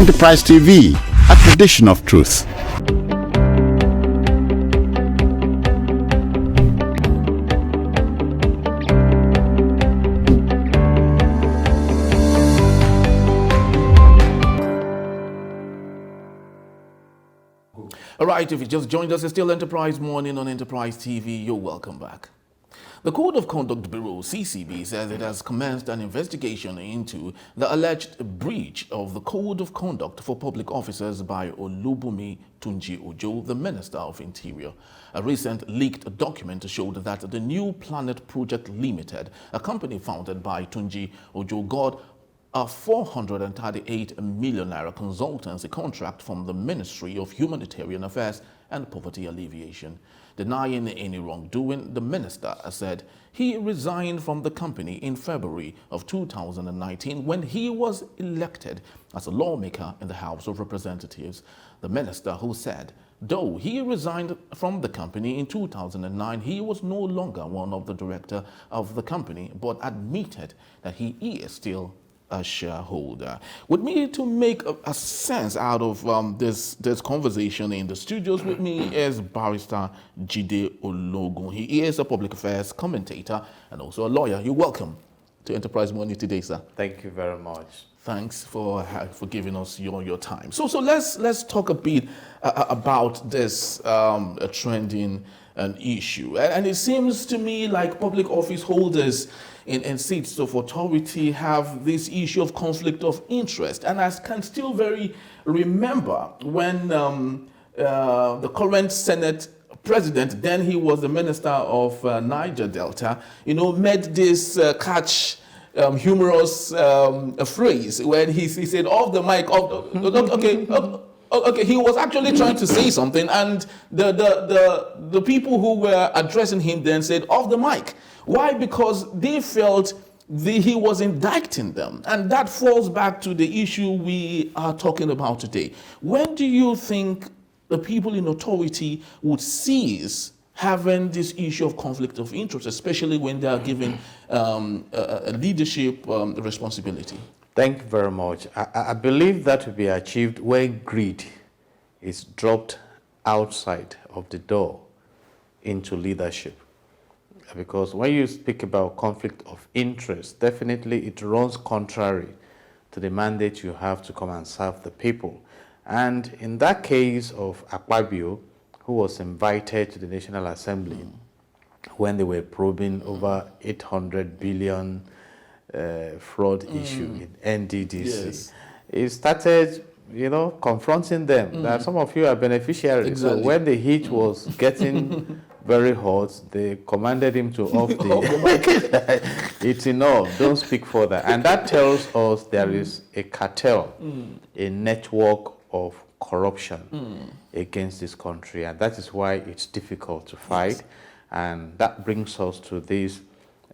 Enterprise TV, a tradition of truth. All right, if you just joined us, it's still Enterprise Morning on Enterprise TV. You're welcome back. The Code of Conduct Bureau, CCB, says it has commenced an investigation into the alleged breach of the Code of Conduct for Public Officers by Olubunmi Tunji-Ojo, the Minister of Interior. A recent leaked document showed that the New Planet Project Limited, a company founded by Tunji-Ojo, got a 438 million naira consultancy contract from the Ministry of Humanitarian Affairs and Poverty Alleviation. Denying any wrongdoing, the minister said he resigned from the company in February of 2019 when he was elected as a lawmaker in the House of Representatives. The minister, who said though he resigned from the company in 2009, he was no longer one of the directors of the company, but admitted that he is still a shareholder. With me to make a sense out of this conversation in the studios with me is Barrister Jide Ologun. He is a public affairs commentator and also a lawyer. You're welcome to Enterprise Money today, sir. Thank you very much. Thanks for giving us your time. So let's talk a bit about this trending issue. And it seems to me like public office holders in seats of authority have this issue of conflict of interest. And I can still very remember when the current Senate president, then he was the minister of Niger Delta, made this humorous phrase when he said, off the mic, okay, he was actually trying to say something, and the people who were addressing him then said, off the mic. Why? Because they felt he was indicting them. And that falls back to the issue we are talking about today. When do you think the people in authority would cease having this issue of conflict of interest, especially when they are given a leadership responsibility? Thank you very much. I believe that will be achieved when greed is dropped outside of the door into leadership. Because when you speak about conflict of interest, definitely it runs contrary to the mandate you have to come and serve the people. And in that case of Akpabio, who was invited to the National Assembly when they were probing over 800 billion fraud issue in NDDC. Yes. He started, confronting them that some of you are beneficiaries. Exactly. So when the heat was getting very hot, they commanded him to off the it's enough, don't speak further. And that tells us there is a cartel, a network of corruption against this country, and that is why it's difficult to fight. Yes. And that brings us to this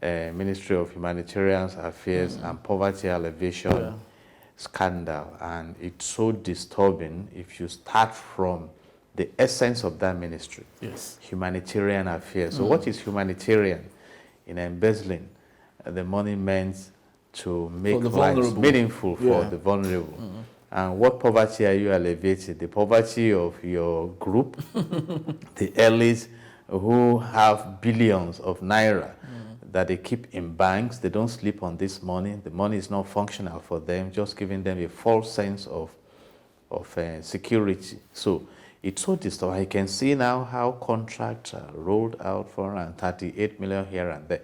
Ministry of Humanitarian Affairs and Poverty Alleviation scandal. And it's so disturbing if you start from the essence of that ministry. Yes. Humanitarian affairs. So what is humanitarian? In embezzling the money meant to make lives meaningful for the vulnerable. And what poverty are you alleviating? The poverty of your group, the elites who have billions of naira that they keep in banks. They don't sleep on this money. The money is not functional for them, just giving them a false sense of security. So it's so disturbing. I can see now how contracts are rolled out for 438 million here and there.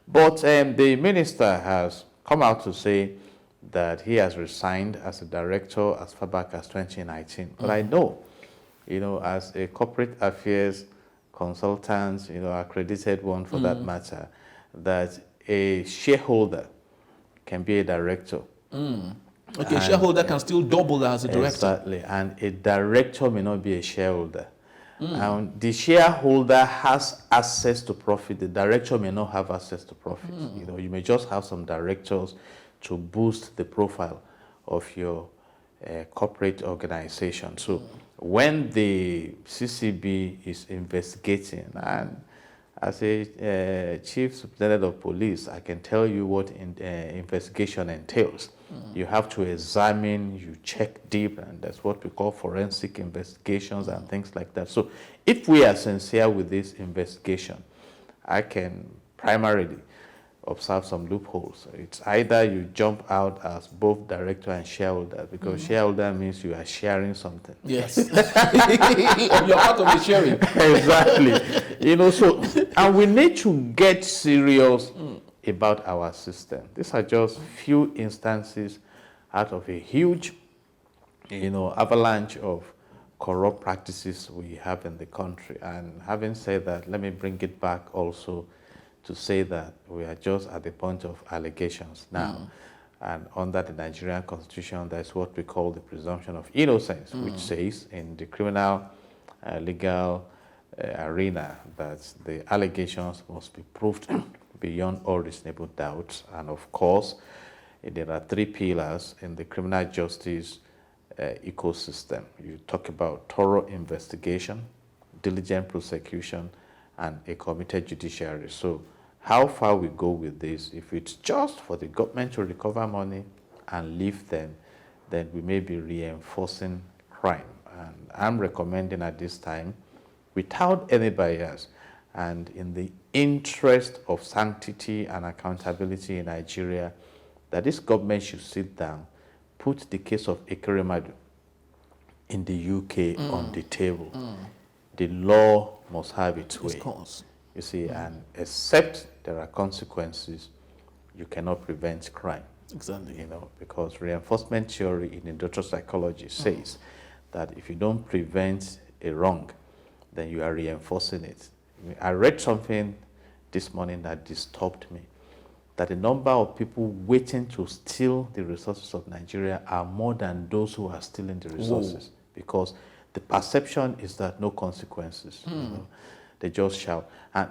But the minister has come out to say that he has resigned as a director as far back as 2019. But I know, as a corporate affairs consultant, accredited one for that matter, that a shareholder can be a director. Okay, a shareholder can still double as a director. Exactly, and a director may not be a shareholder. And the shareholder has access to profit. The director may not have access to profit. You may just have some directors to boost the profile of your corporate organization. So when the CCB is investigating, and As a chief superintendent of police, I can tell you what investigation entails. You have to examine, you check deep, and that's what we call forensic investigations and things like that. So if we are sincere with this investigation, I can primarily observe some loopholes. It's either you jump out as both director and shareholder, because shareholder means you are sharing something. Yes. You're part of the sharing. Exactly. So, and we need to get serious about our system. These are just few instances out of a huge, avalanche of corrupt practices we have in the country. And having said that, let me bring it back also to say that we are just at the point of allegations now. And under the Nigerian Constitution, that's what we call the presumption of innocence, which says in the criminal legal arena that the allegations must be proved beyond all reasonable doubt. And of course, there are three pillars in the criminal justice ecosystem. You talk about thorough investigation, diligent prosecution, and a committed judiciary. So how far we go with this, if it's just for the government to recover money and leave them, then we may be reinforcing crime. And I'm recommending at this time, without any bias, and in the interest of sanctity and accountability in Nigeria, that this government should sit down, put the case of Ekeremadu in the UK on the table. The law must have its way. You see, and except there are consequences, you cannot prevent crime. Exactly. Because reinforcement theory in industrial psychology says that if you don't prevent a wrong, then you are reinforcing it. I read something this morning that disturbed me, that the number of people waiting to steal the resources of Nigeria are more than those who are stealing the resources. Because the perception is that no consequences. They just shout. And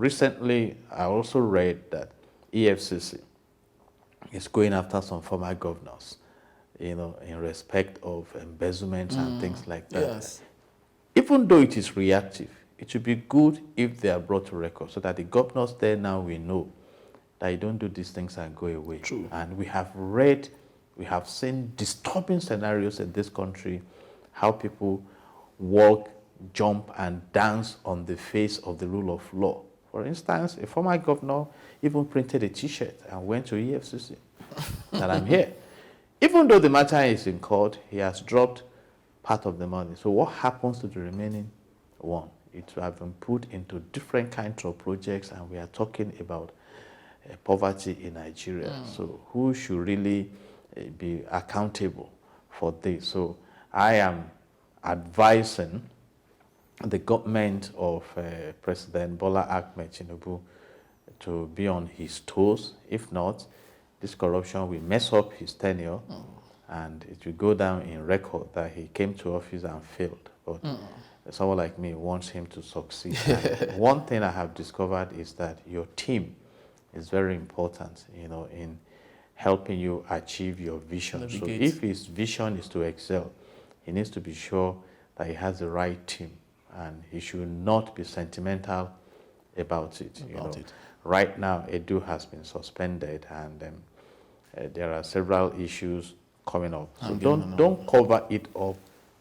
recently I also read that EFCC is going after some former governors, in respect of embezzlement and things like that. Yes. Even though it is reactive, it should be good if they are brought to record so that the governors there now will know that you don't do these things and go away. True. And we have seen disturbing scenarios in this country, how people walk, jump, and dance on the face of the rule of law. For instance, a former governor even printed a T-shirt and went to EFCC that I'm here. Even though the matter is in court, he has dropped part of the money. So what happens to the remaining one? It will have been put into different kinds of projects, and we are talking about poverty in Nigeria. So who should really be accountable for this? So I am advising the government of President Bola Ahmed Tinubu to be on his toes. If not, this corruption will mess up his tenure, and it will go down in record that he came to office and failed. But someone like me wants him to succeed. One thing I have discovered is that your team is very important, in helping you achieve your vision. So if his vision is to excel, he needs to be sure that he has the right team, and he should not be sentimental about it. Right now, Edu has been suspended, and there are several issues coming up. So don't cover it up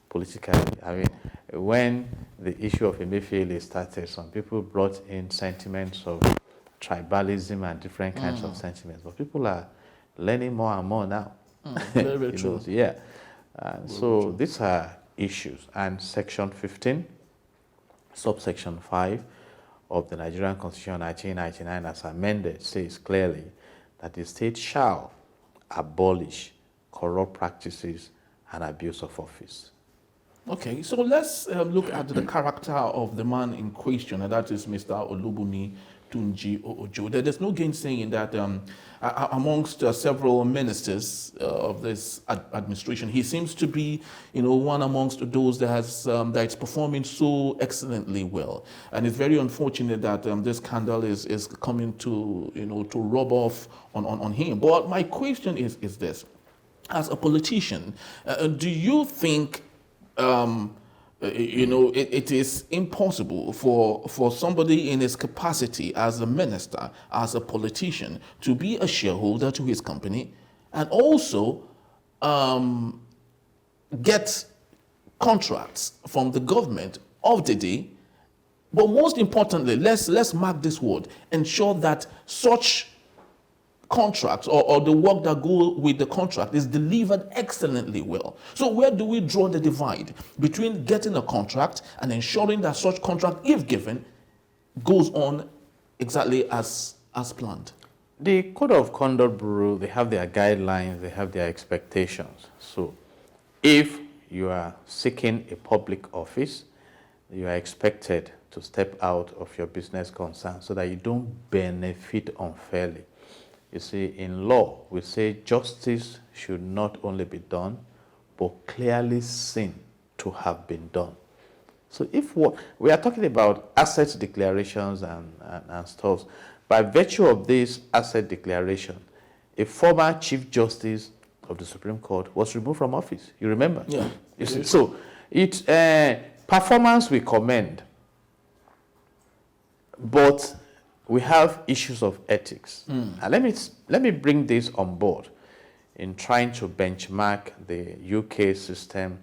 politically. I mean, when the issue of Emefiele started, some people brought in sentiments of tribalism and different kinds of sentiments, but people are learning more and more now. Very, very true. Yeah. So these are issues. And Section 15, subsection 5 of the Nigerian Constitution 1999 as amended says clearly that the state shall abolish corrupt practices and abuse of office. Okay, so let's look at the character of the man in question, and that is Mr. Olubunmi Tunji-Ojo. There's no gainsaying that amongst several ministers of this administration, he seems to be, one amongst those that has that's performing so excellently well. And it's very unfortunate that this scandal is coming to to rub off on him. But my question is this: as a politician, do you think it is impossible for somebody in his capacity as a minister, as a politician, to be a shareholder to his company and also get contracts from the government of the day. But most importantly, let's mark this word, ensure that such contracts or the work that go with the contract is delivered excellently well. So where do we draw the divide between getting a contract and ensuring that such contract, if given, goes on exactly as planned? The Code of Conduct Bureau, they have their guidelines, they have their expectations. So if you are seeking a public office, you are expected to step out of your business concern so that you don't benefit unfairly. You see, in law, we say justice should not only be done, but clearly seen to have been done. So if we are talking about asset declarations and stuff, by virtue of this asset declaration, a former Chief Justice of the Supreme Court was removed from office. You remember? Yeah. You see, so it's performance we commend, but we have issues of ethics. And let me bring this on board in trying to benchmark the UK system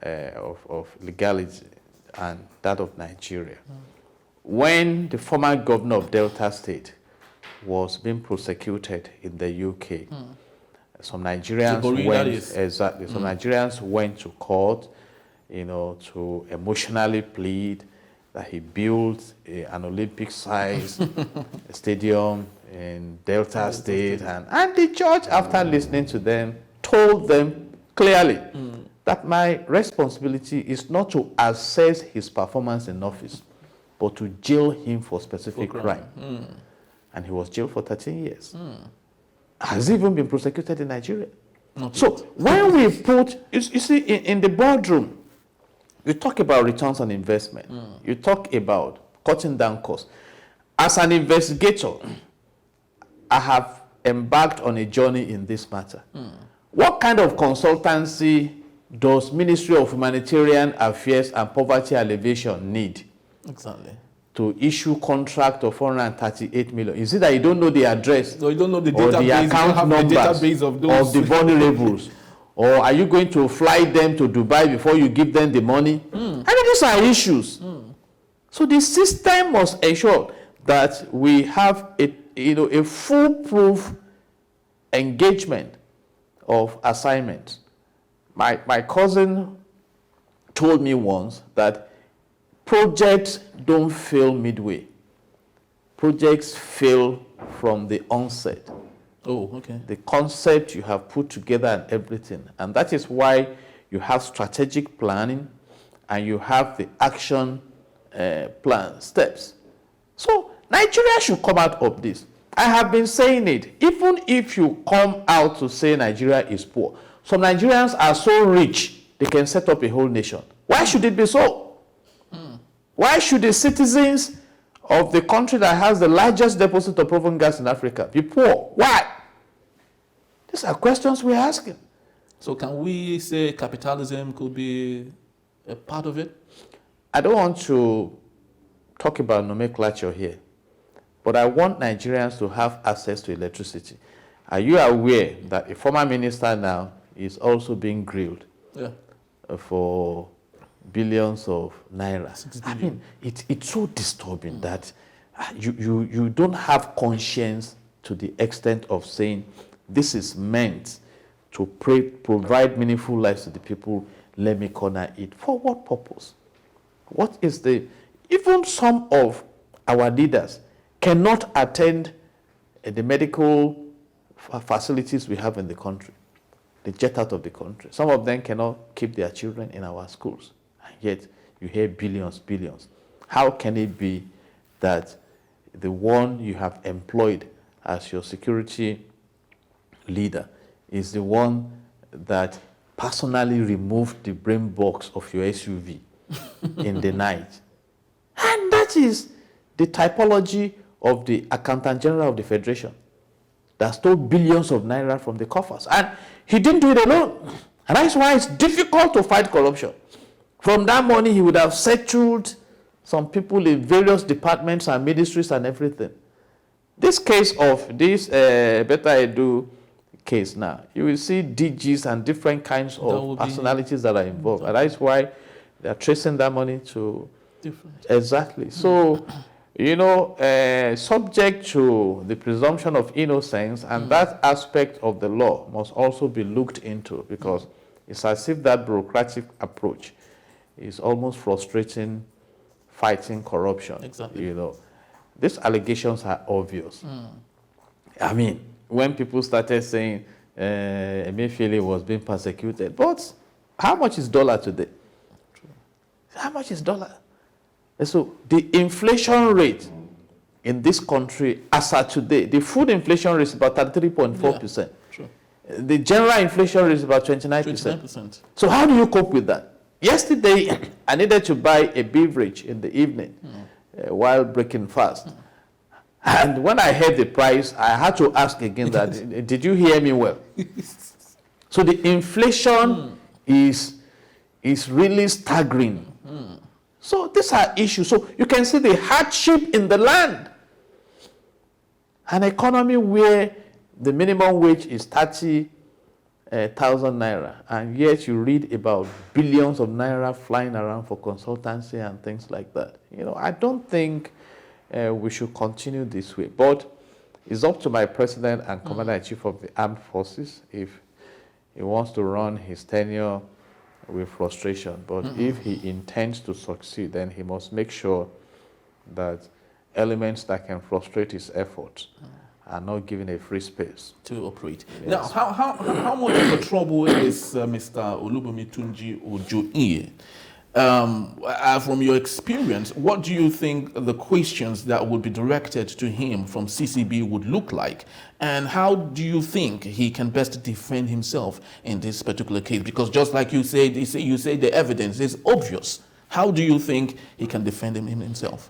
of legality and that of Nigeria. When the former governor of Delta State was being prosecuted in the UK, some Nigerians Nigerians went to court, to emotionally plead that he built an Olympic-sized stadium in Delta State, and the judge, after listening to them, told them clearly that my responsibility is not to assess his performance in office, but to jail him for specific crime. And he was jailed for 13 years. Has he even been prosecuted in Nigeria? So when we put, you see, in the boardroom, you talk about returns on investment. You talk about cutting down costs. As an investigator, I have embarked on a journey in this matter. What kind of consultancy does Ministry of Humanitarian Affairs and Poverty Alleviation need? Exactly. To issue contract of 438 million? Is it that you don't know the address? No, you don't know the or database, the account numbers the database of those. Of the vulnerables? Or are you going to fly them to Dubai before you give them the money? I mean, these are issues. So the system must ensure that we have a foolproof engagement of assignments. My cousin told me once that projects don't fail midway. Projects fail from the onset. Oh, okay. The concept you have put together and everything. And that is why you have strategic planning and you have the action plan steps. So Nigeria should come out of this. I have been saying it. Even if you come out to say Nigeria is poor, some Nigerians are so rich, they can set up a whole nation. Why should it be so? Why should the citizens of the country that has the largest deposit of proven gas in Africa be poor? Why? These are questions we're asking. So can we say capitalism could be a part of it? I don't want to talk about nomenclature here, but I want Nigerians to have access to electricity. Are you aware that a former minister now is also being grilled for billions of naira? I mean, it's so disturbing that you don't have conscience to the extent of saying this is meant to provide meaningful lives to the people. Let me corner it. For what purpose? What is even some of our leaders cannot attend the medical facilities we have in the country. They jet out of the country. Some of them cannot keep their children in our schools. And yet you hear billions. How can it be that the one you have employed as your security leader is the one that personally removed the brain box of your SUV in the night? And that is the typology of the Accountant General of the Federation that stole billions of naira from the coffers. And he didn't do it alone. And that's why it's difficult to fight corruption. From that money, he would have settled some people in various departments and ministries and everything. This case of this Betta Edu case now, you will see DGs and different kinds of personalities that are involved. And that is why they are tracing that money to... Different. Exactly. So, you know, subject to the presumption of innocence, and that aspect of the law must also be looked into, because it's as if that bureaucratic approach is almost frustrating fighting corruption. Exactly. You know, these allegations are obvious. I mean, when people started saying Emefiele was being persecuted, but how much is dollar today? True. How much is dollar? And so the inflation rate in this country, as of today, the food inflation rate is about 33.4%. True. The general inflation rate is about 29%. So how do you cope with that? Yesterday, I needed to buy a beverage in the evening while breaking fast. And when I heard the price, I had to ask again that, did you hear me well? So the inflation is really staggering. So these are issues. So you can see the hardship in the land. An economy where the minimum wage is 30,000 naira, and yet you read about billions of naira flying around for consultancy and things like that. You know, I don't think we should continue this way. But it's up to my president and commander-in-chief of the armed forces if he wants to run his tenure with frustration. But if he intends to succeed, then he must make sure that elements that can frustrate his efforts are not given a free space to operate. Yes. Now, how much of the trouble is Mr. Olubunmi Tunji-Ojo in? From your experience, what do you think the questions that would be directed to him from CCB would look like? And how do you think he can best defend himself in this particular case? Because just like you said, you say the evidence is obvious. How do you think he can defend himself?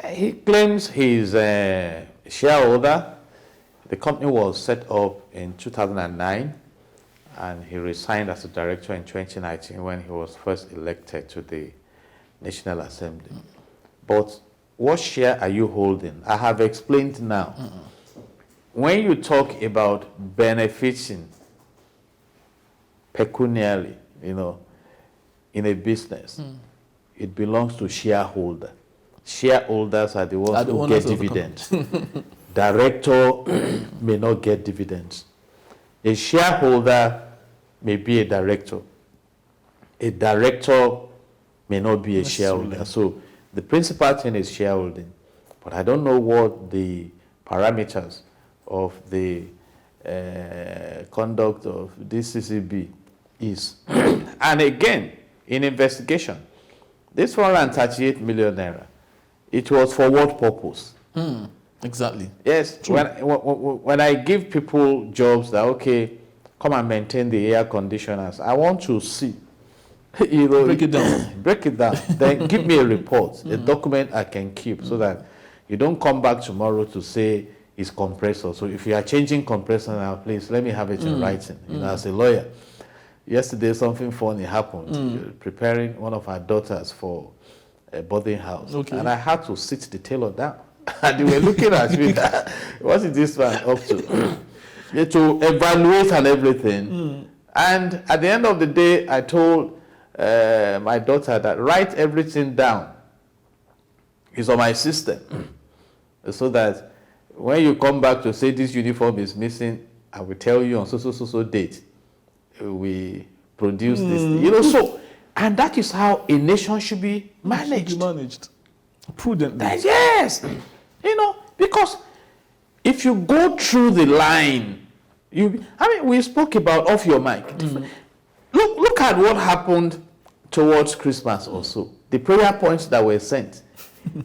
He claims he's a shareholder. The company was set up in 2009. And he resigned as a director in 2019 when he was first elected to the National Assembly. But what share are you holding? I have explained now. When you talk about benefiting pecuniarily, you know, in a business, it belongs to shareholder. Shareholders are the ones who get dividends. Director may not get dividends. A shareholder may be a director. A director may not be a shareholder. So the principal thing is shareholding. But I don't know what the parameters of the conduct of this CCB is. And again, in investigation, this 438 million naira, it was for what purpose? Exactly. Yes. When I give people jobs that, okay, come and maintain the air conditioners, I want to see, you know, break it down. Break it down. Then give me a report, a document I can keep, so that you don't come back tomorrow to say it's compressor. So if you are changing compressor now, please let me have it in writing. You know, as a lawyer. Yesterday something funny happened. Preparing one of our daughters for a boarding house, and I had to sit the tailor down. And they were looking at me, what is this man up to? To evaluate and everything. And at the end of the day, I told my daughter that write everything down. It's on my system. So that when you come back to say this uniform is missing, I will tell you on so date, we produce this. You know, so, and that is how a nation should be managed. Prudently. Yes. You know, because if you go through the line, we spoke about off your mic. Look at what happened towards Christmas also. The prayer points that were sent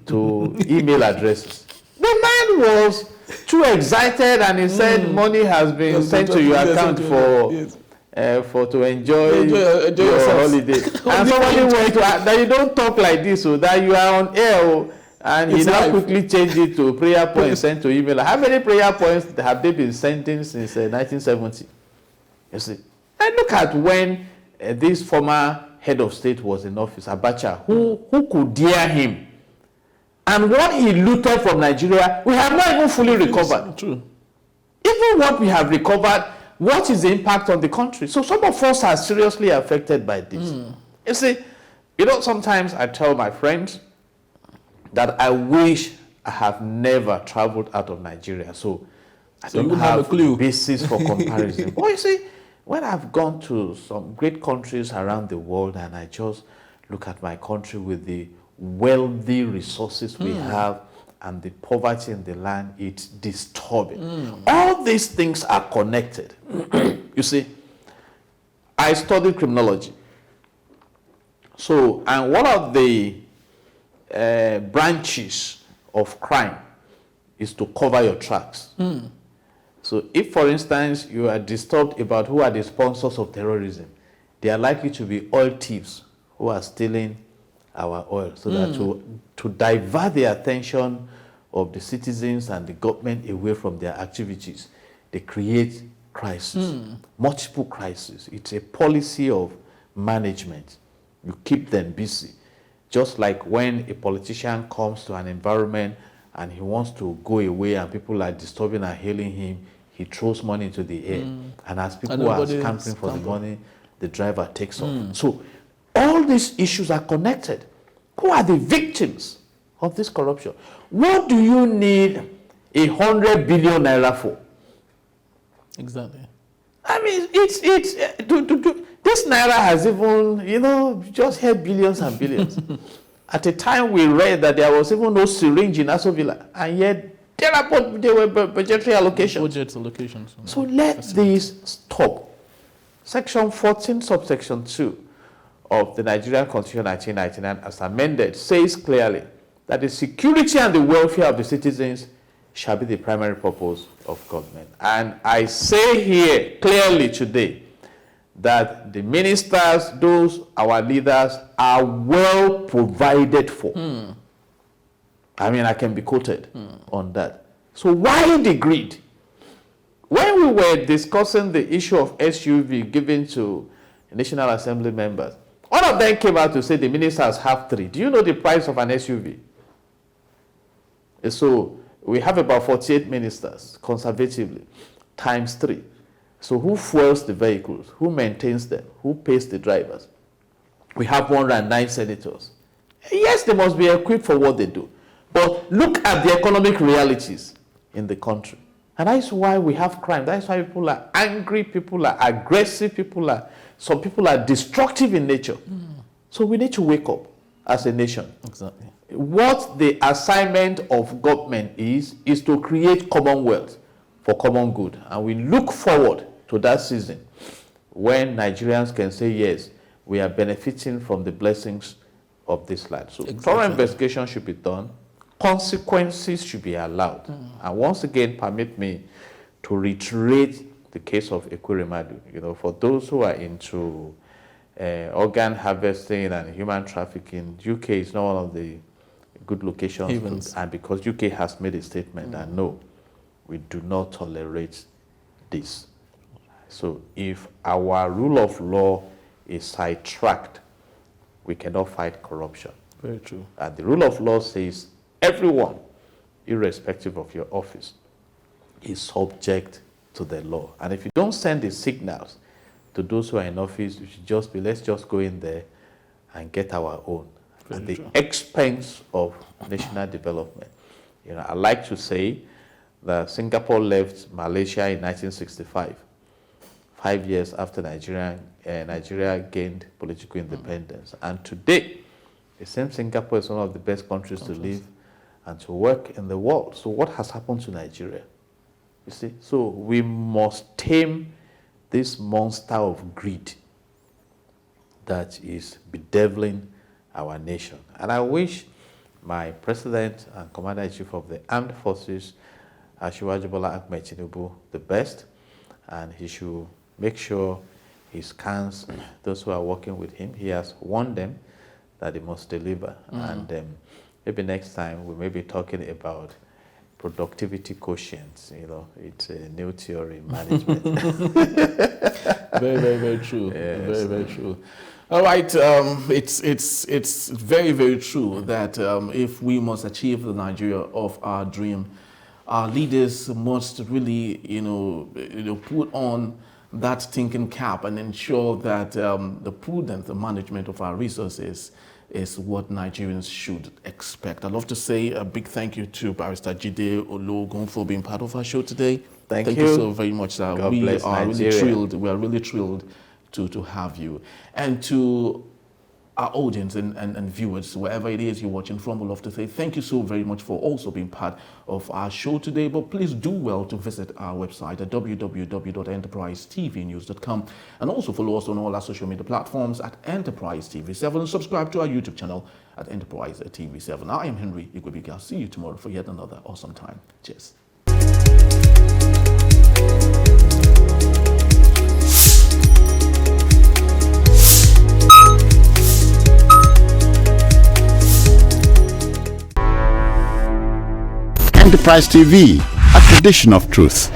to email addresses. The man was too excited and he said money has been sent to your account for to enjoy your holiday. And somebody went to that you don't talk like this, so that you are on air. And he now quickly changed it to prayer points sent to email. How many prayer points have they been sending since 1970? You see. And look at when this former head of state was in office, Abacha, who could dare him? And what he looted from Nigeria, we have not even fully recovered. True. Even what we have recovered, what is the impact on the country? So some of us are seriously affected by this. You see, sometimes I tell my friends that I wish I have never traveled out of Nigeria. So I don't have a clue. Basis for comparison. But you see, when I've gone to some great countries around the world and I just look at my country with the wealthy resources we have and the poverty in the land, it's disturbing. All these things are connected. You see, I studied criminology. So, and one of the branches of crime is to cover your tracks. So if, for instance, you are disturbed about who are the sponsors of terrorism, they are likely to be oil thieves who are stealing our oil, so that to divert the attention of the citizens and the government away from their activities, they create crisis, multiple crises. It's a policy of management. You keep them busy. Just like when a politician comes to an environment and he wants to go away and people are disturbing and hailing him, he throws money into the air. And as people are scampering for the money, the driver takes off. So all these issues are connected. Who are the victims of this corruption? What do you need 100 billion naira for? Exactly. I mean, this naira has even, just had billions and billions. At a time we read that there was even no syringe in Aso Villa, and yet there were budgetary allocations. Budget allocations. So let this stop. Section 14, subsection 2 of the Nigerian Constitution 1999 as amended says clearly that the security and the welfare of the citizens shall be the primary purpose of government. And I say here clearly today that the ministers, those our leaders, are well provided for. I mean, I can be quoted on that. So why the greed? When we were discussing the issue of SUV given to National Assembly members, one of them came out to say the ministers have 3. Do you know the price of an SUV? So we have about 48 ministers, conservatively, times 3. So who fuels the vehicles? Who maintains them? Who pays the drivers? We have 109 senators. Yes, they must be equipped for what they do. But look at the economic realities in the country. And that is why we have crime. That is why people are angry, people are aggressive, some people are destructive in nature. So we need to wake up as a nation. Exactly. What the assignment of government is to create commonwealth for common good. And we look forward to that season when Nigerians can say, yes, we are benefiting from the blessings of this land. So thorough investigation should be done. Consequences should be allowed. And once again, permit me to reiterate the case of Ekweremadu. For those who are into organ harvesting and human trafficking, UK is not one of the good locations. And because UK has made a statement that no, we do not tolerate this. So if our rule of law is sidetracked, we cannot fight corruption. Very true. And the rule of law says everyone, irrespective of your office, is subject to the law. And if you don't send the signals to those who are in office, you should just be, let's just go in there and get our own at the expense of national development. I like to say that Singapore left Malaysia in 1965, 5 years after Nigeria gained political independence. And today, the same Singapore is one of the best countries to live and to work in the world. So what has happened to Nigeria? You see, so we must tame this monster of greed that is bedeviling our nation. And I wish my President and Commander-in-Chief of the Armed Forces, Asiwaju Bola Ahmed Tinubu, the best, and he should make sure he scans those who are working with him. He has warned them that they must deliver. And maybe next time we may be talking about productivity quotients. It's a new theory in management. Very, very, very true. Yeah, very, very true. All right, it's very, very true that if we must achieve the Nigeria of our dream, our leaders must really, put on that thinking cap and ensure that the prudent management of our resources is what Nigerians should expect. I'd love to say a big thank you to Barrister Jide Ologun for being part of our show today. Thank you so very much, sir. God We bless are Nigeria. really thrilled. We are really thrilled to have you. And to our audience and viewers, wherever it is you're watching from, we'd love to say thank you so very much for also being part of our show today. But please do well to visit our website at www.enterprisetvnews.com and also follow us on all our social media platforms at Enterprise TV7 and subscribe to our YouTube channel at Enterprise TV7. I am Henry Igwebuike. I'll see you tomorrow for yet another awesome time. Cheers. Enterprise TV, a tradition of truth.